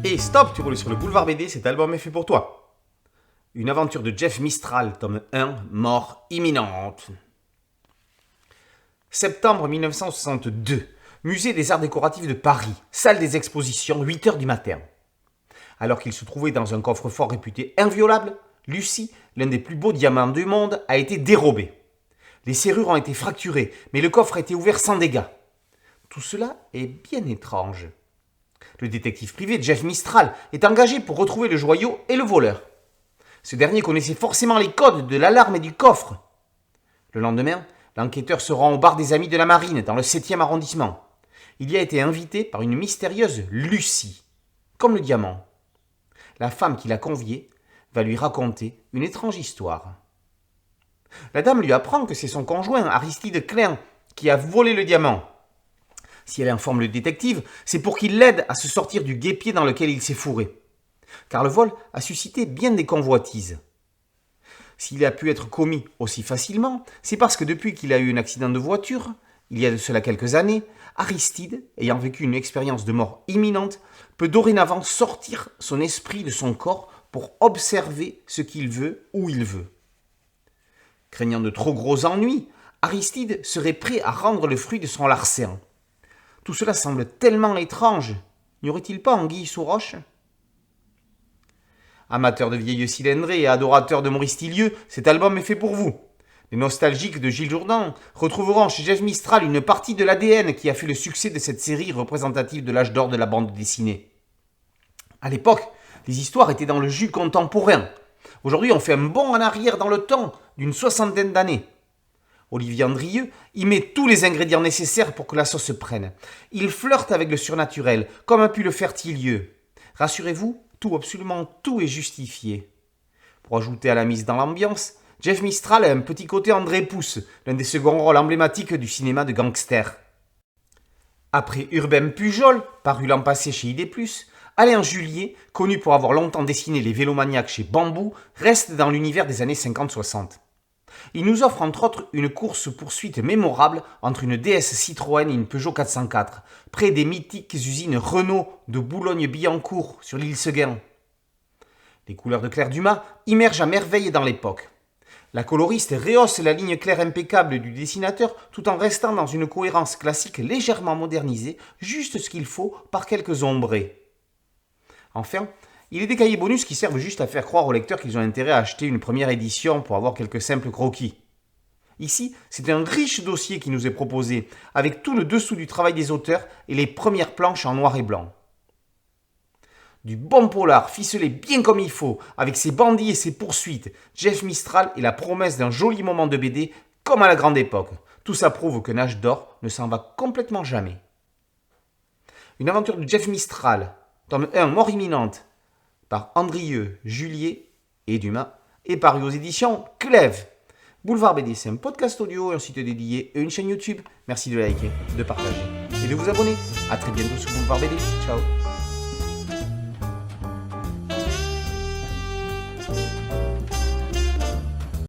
Et stop, tu roules sur le boulevard BD, cet album est fait pour toi. Une aventure de Jeff Mistral, tome 1, mort imminente. Septembre 1962, musée des arts décoratifs de Paris, salle des expositions, 8h du matin. Alors qu'il se trouvait dans un coffre-fort réputé inviolable, Lucie, l'un des plus beaux diamants du monde, a été dérobé. Les serrures ont été fracturées, mais le coffre a été ouvert sans dégâts. Tout cela est bien étrange. Le détective privé Jeff Mistral est engagé pour retrouver le joyau et le voleur. Ce dernier connaissait forcément les codes de l'alarme et du coffre. Le lendemain, l'enquêteur se rend au bar des Amis de la Marine, dans le 7e arrondissement. Il y a été invité par une mystérieuse Lucie, comme le diamant. La femme qui l'a convié va lui raconter une étrange histoire. La dame lui apprend que c'est son conjoint, Aristide Klein, qui a volé le diamant. Si elle informe le détective, c'est pour qu'il l'aide à se sortir du guêpier dans lequel il s'est fourré. Car le vol a suscité bien des convoitises. S'il a pu être commis aussi facilement, c'est parce que depuis qu'il a eu un accident de voiture, il y a de cela quelques années, Aristide, ayant vécu une expérience de mort imminente, peut dorénavant sortir son esprit de son corps pour observer ce qu'il veut où il veut. Craignant de trop gros ennuis, Aristide serait prêt à rendre le fruit de son larcin. Tout cela semble tellement étrange. N'y aurait-il pas anguille sous roche ? Amateurs de vieilles cylindrées et adorateurs de Maurice Tillieux, cet album est fait pour vous. Les nostalgiques de Gilles Jourdan retrouveront chez Jeff Mistral une partie de l'ADN qui a fait le succès de cette série représentative de l'âge d'or de la bande dessinée. À l'époque, les histoires étaient dans le jus contemporain. Aujourd'hui, on fait un bond en arrière dans le temps d'une 60aine d'années. Olivier Andrieux y met tous les ingrédients nécessaires pour que la sauce se prenne. Il flirte avec le surnaturel, comme a pu le faire Tillieux. Rassurez-vous, tout, absolument tout est justifié. Pour ajouter à la mise dans l'ambiance, Jeff Mistral a un petit côté André Pousse, l'un des seconds rôles emblématiques du cinéma de gangster. Après Urbain Pujol, paru l'an passé chez ID+, Alain Julier, connu pour avoir longtemps dessiné les Vélomaniacs chez Bambou, reste dans l'univers des années 50-60. Il nous offre entre autres une course-poursuite mémorable entre une DS Citroën et une Peugeot 404, près des mythiques usines Renault de Boulogne-Billancourt sur l'île Seguin. Les couleurs de Claire Dumas immergent à merveille dans l'époque. La coloriste rehausse la ligne claire impeccable du dessinateur tout en restant dans une cohérence classique légèrement modernisée, juste ce qu'il faut par quelques ombrés. Enfin, il est des cahiers bonus qui servent juste à faire croire aux lecteurs qu'ils ont intérêt à acheter une première édition pour avoir quelques simples croquis. Ici, c'est un riche dossier qui nous est proposé, avec tout le dessous du travail des auteurs et les premières planches en noir et blanc. Du bon polar ficelé bien comme il faut, avec ses bandits et ses poursuites, Jeff Mistral est la promesse d'un joli moment de BD comme à la grande époque. Tout ça prouve qu'un âge d'or ne s'en va complètement jamais. Une aventure de Jeff Mistral, tome 1, mort imminente, par Andrieux, Julier et Dumas, et paru aux éditions Clèves. Boulevard BD, c'est un podcast audio, un site dédié et une chaîne YouTube. Merci de liker, de partager et de vous abonner. A très bientôt sur Boulevard BD. Ciao.